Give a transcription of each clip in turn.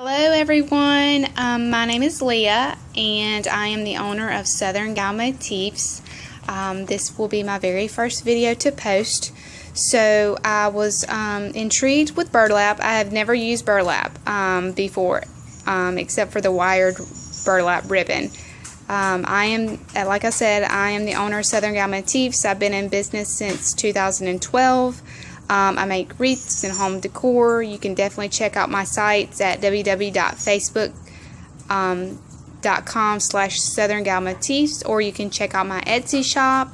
Hello everyone, my name is Leah and I am the owner of Southern Gal Motifs. This will be my very first video to post. So I was intrigued with burlap. I have never used burlap before except for the wired burlap ribbon. I am, like I said, I am the owner of Southern Gal Motifs. I've been in business since 2012. I make wreaths and home decor. You can definitely check out my sites at www.facebook.com/SouthernGalMotifs, or you can check out my Etsy shop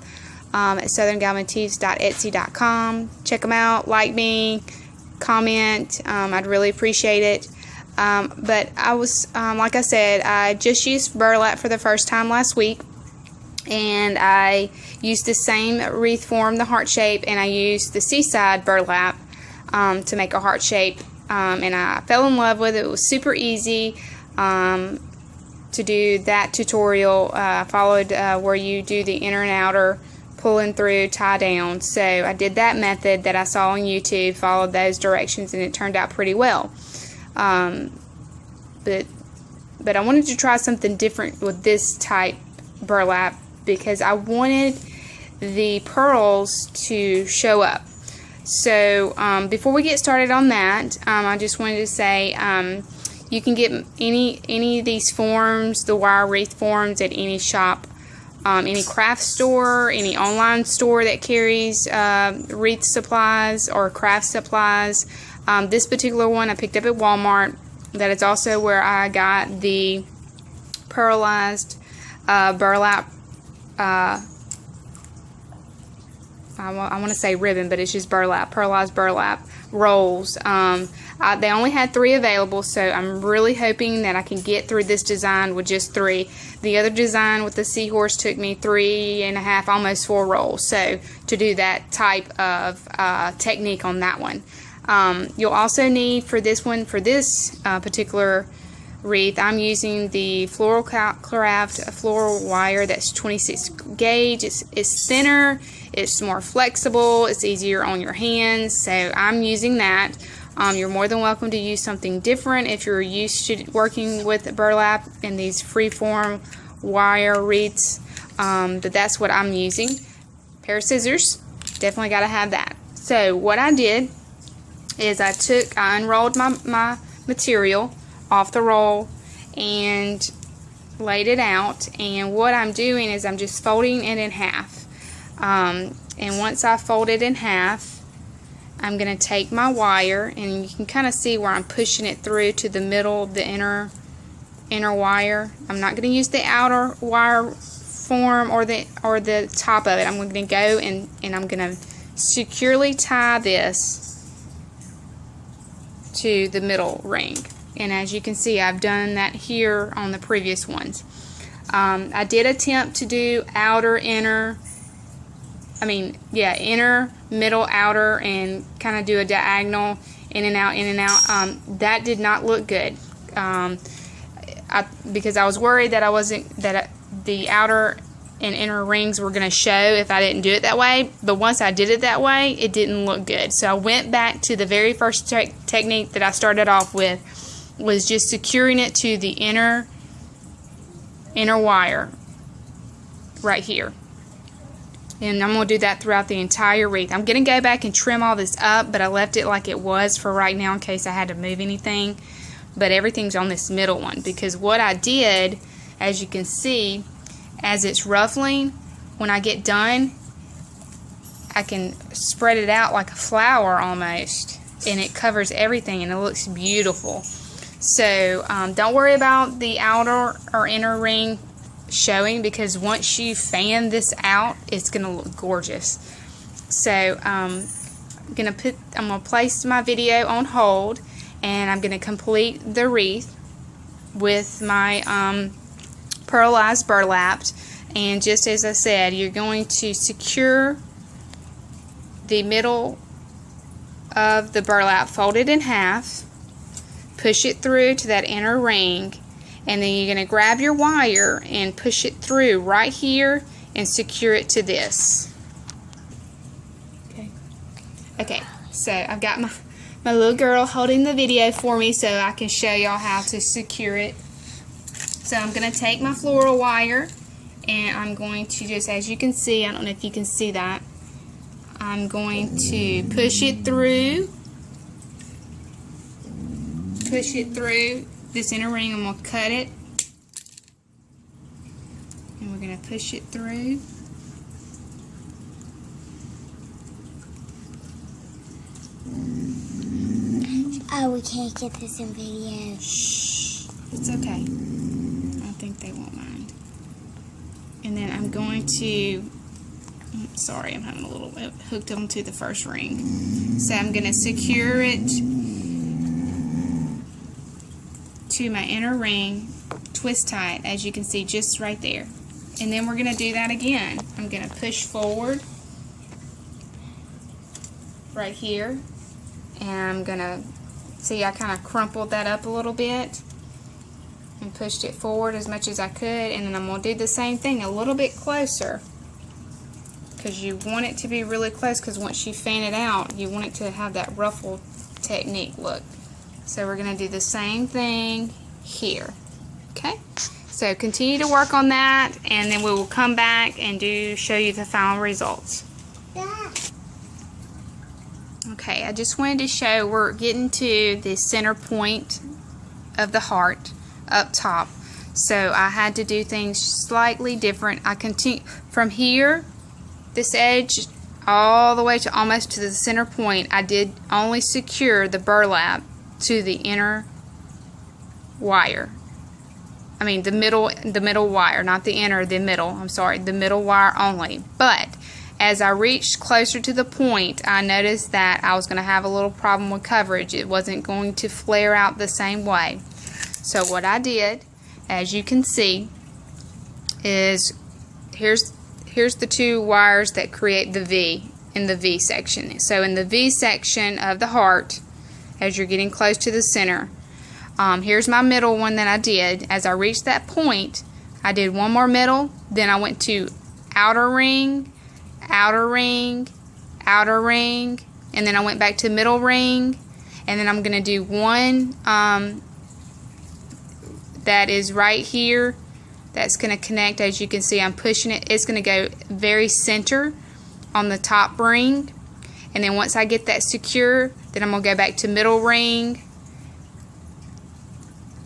at southerngalmotifs.etsy.com. Check them out, like me, comment. I'd really appreciate it. But I was, like I said, I just used burlap for the first time last week. And I used the same wreath form, the heart shape, and I used the seaside burlap to make a heart shape. And I fell in love with it. It was super easy to do that tutorial. I followed where you do the inner and outer, pulling through, tie down. So I did that method that I saw on YouTube, followed those directions, and it turned out pretty well. But I wanted to try something different with this type burlap, because I wanted the pearls to show up. So before we get started on that, I just wanted to say you can get any of these forms, the wire wreath forms, at any shop, any craft store, any online store that carries wreath supplies or craft supplies. This particular one I picked up at Walmart. That is also where I got the pearlized burlap. I want to say ribbon, but it's just burlap, pearlized burlap rolls. They only had 3 available, so I'm really hoping that I can get through this design with just 3. The other design with the seahorse took me 3.5, almost 4 rolls. So to do that type of technique on that one, you'll also need for this one, for this particular wreath, I'm using the Floral Craft floral wire that's 26 gauge. It's thinner, it's more flexible, it's easier on your hands, so I'm using that. You're more than welcome to use something different if you're used to working with burlap and these freeform wire wreaths, but that's what I'm using. Pair of scissors, definitely got to have that. So what I did is I unrolled my material off the roll and laid it out, and what I'm doing is I'm just folding it in half, and once I fold it in half, I'm going to take my wire, and you can kind of see where I'm pushing it through to the middle, the inner wire. I'm not going to use the outer wire form or the top of it. I'm going to go and I'm going to securely tie this to the middle ring. And as you can see, I've done that here on the previous ones. I did attempt to do outer, inner, inner, middle, outer, and kind of do a diagonal in and out, in and out. That did not look good because I was worried that the outer and inner rings were going to show if I didn't do it that way. But once I did it that way, it didn't look good. So I went back to the very first technique that I started off with, was just securing it to the inner wire right here. And I'm going to do that throughout the entire wreath. I'm going to go back and trim all this up, but I left it like it was for right now in case I had to move anything. But everything's on this middle one, because what I did, as you can see, as it's ruffling, when I get done, I can spread it out like a flower almost, and it covers everything, and it looks beautiful. So don't worry about the outer or inner ring showing, because once you fan this out, it's going to look gorgeous. So I'm going to place my video on hold, and I'm going to complete the wreath with my pearlized burlap. And just as I said, you're going to secure the middle of the burlap, fold it in half, push it through to that inner ring, and then you're going to grab your wire and push it through right here and secure it to this. Okay, so I've got my my little girl holding the video for me so I can show y'all how to secure it. So I'm going to take my floral wire and I'm going to just, as you can see, I don't know if you can see that, I'm going to push it through this inner ring. I'm going to cut it and we're going to push it through. Oh, we can't get this in video. Shh. It's okay. I think they won't mind. And then I'm going to, sorry, I'm having a little hooked onto the first ring. So I'm going to secure it to my inner ring, twist tight, as you can see just right there. And then we're going to do that again. I'm going to push forward right here. And I'm going to, see, I kind of crumpled that up a little bit and pushed it forward as much as I could, and then I'm going to do the same thing a little bit closer because you want it to be really close, because once you fan it out you want it to have that ruffle technique look. So we're going to do the same thing here. Okay, so continue to work on that and then we will come back and show you the final results. Okay, I just wanted to show we're getting to the center point of the heart up top. So I had to do things slightly different. I continue from here, this edge, all the way to almost to the center point. I did only secure the burlap to the inner wire. I mean the middle wire, not the inner, the middle. I'm sorry, the middle wire only. But as I reached closer to the point, I noticed that I was going to have a little problem with coverage. It wasn't going to flare out the same way. So what I did, as you can see, is here's the two wires that create the V in the V section. So in the V section of the heart, as you're getting close to the center, here's my middle one that I did. As I reached that point, I did one more middle, then I went to outer ring, outer ring, outer ring, and then I went back to middle ring, and then I'm going to do one that is right here that's going to connect. As you can see, I'm pushing it. It's going to go very center on the top ring, and then once I get that secure, then I'm going to go back to middle ring,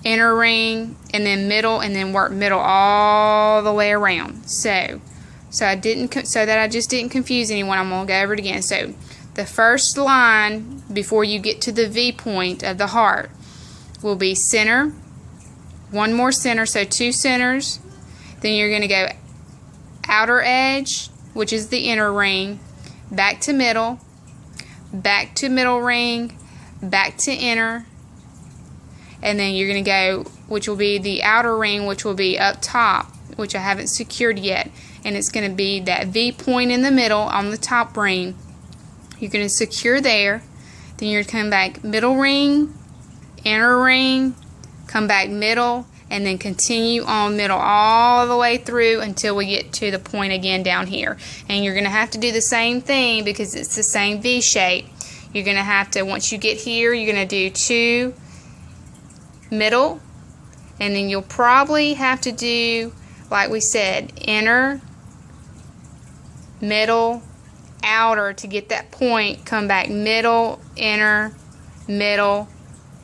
inner ring, and then middle, and then work middle all the way around. So that I just didn't confuse anyone, I'm going to go over it again. So the first line before you get to the V point of the heart will be center, one more center, so two centers. Then you're going to go outer edge, which is the inner ring, back to middle ring, back to inner, and then you're going to go, which will be the outer ring, which will be up top, which I haven't secured yet. And it's going to be that V point in the middle on the top ring. You're going to secure there. Then you're going to come back middle ring, inner ring, come back middle, and then continue on middle all the way through until we get to the point again down here. And you're going to have to do the same thing because it's the same V shape. You're going to have to, once you get here, you're going to do two middle, and then you'll probably have to do, like we said, inner, middle, outer to get that point. Come back middle, inner, middle,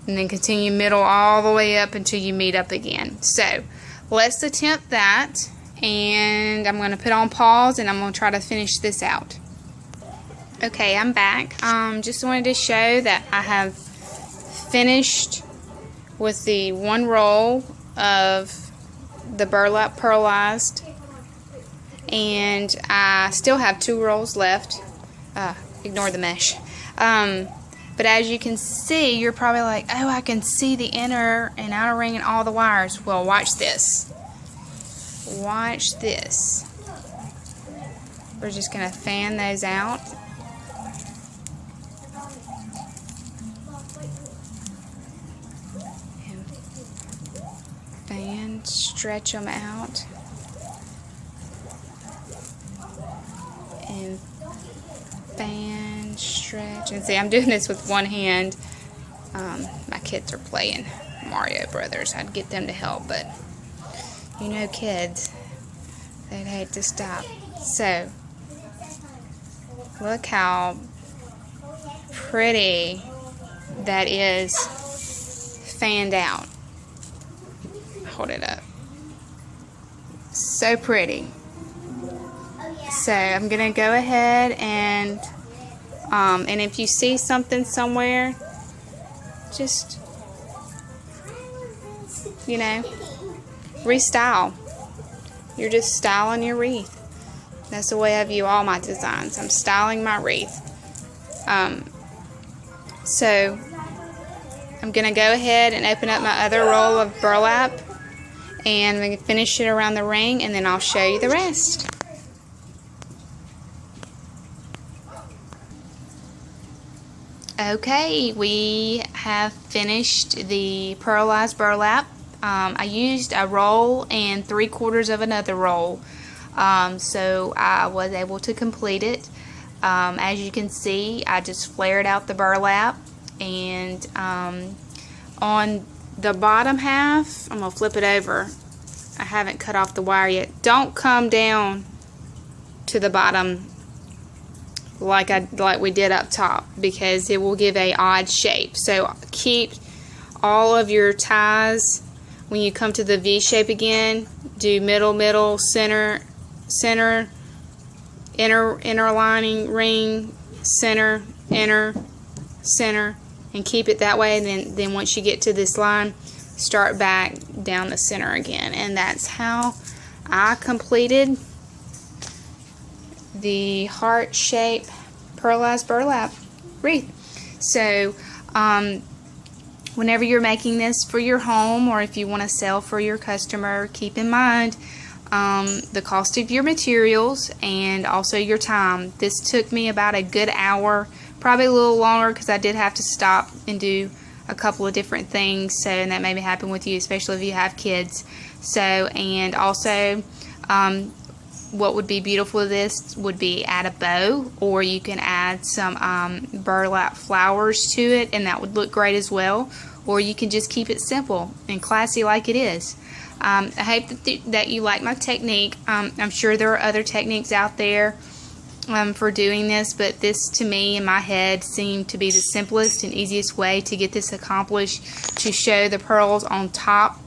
and then continue middle all the way up until you meet up again. So let's attempt that, and I'm going to put on pause and I'm going to try to finish this out. Okay, I'm back. Just wanted to show that I have finished with the one roll of the burlap pearlized, and I still have 2 rolls left. Ignore the mesh. But as you can see, you're probably like, oh, I can see the inner and outer ring and all the wires. Well, watch this. Watch this. We're just going to fan those out. And fan, stretch them out. And fan, stretch. And see, I'm doing this with one hand My kids are playing Mario Brothers. I'd get them to help, but you know kids, they'd hate to stop. So, look how pretty that is fanned out. Hold it up. So pretty. So I'm gonna go ahead and if you see something somewhere, just, you know, restyle. You're just styling your wreath. That's the way I view all my designs. I'm styling my wreath. So I'm gonna go ahead and open up my other roll of burlap, and I'm gonna finish it around the ring, and then I'll show you the rest. Okay, we have finished the pearlized burlap. I used a roll and 3/4 of another roll, so I was able to complete it. As you can see, I just flared out the burlap, and on the bottom half, I'm going to flip it over. I haven't cut off the wire yet. Don't come down to the bottom like we did up top, because it will give a odd shape. So keep all of your ties. When you come to the V shape again, do middle, middle, center, center, inner lining, ring, center, inner, center, and keep it that way. And then once you get to this line, start back down the center again. And that's how I completed the heart shape pearlized burlap wreath. So whenever you're making this for your home, or if you want to sell for your customer, keep in mind the cost of your materials and also your time. This took me about a good hour, probably a little longer, because I did have to stop and do a couple of different things. So, and that maybe happen with you, especially if you have kids. So, and also what would be beautiful with this would be add a bow, or you can add some burlap flowers to it, and that would look great as well. Or you can just keep it simple and classy like it is. I hope that you like my technique. I'm sure there are other techniques out there for doing this, but this to me in my head seemed to be the simplest and easiest way to get this accomplished, to show the pearls on top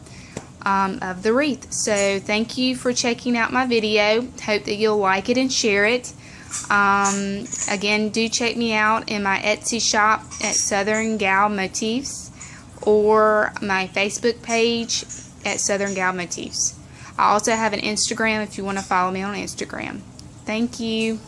of the wreath. So thank you for checking out my video. Hope that you'll like it and share it. Again, do check me out in my Etsy shop at Southern Gal Motifs, or my Facebook page at Southern Gal Motifs. I also have an Instagram if you want to follow me on Instagram. Thank you.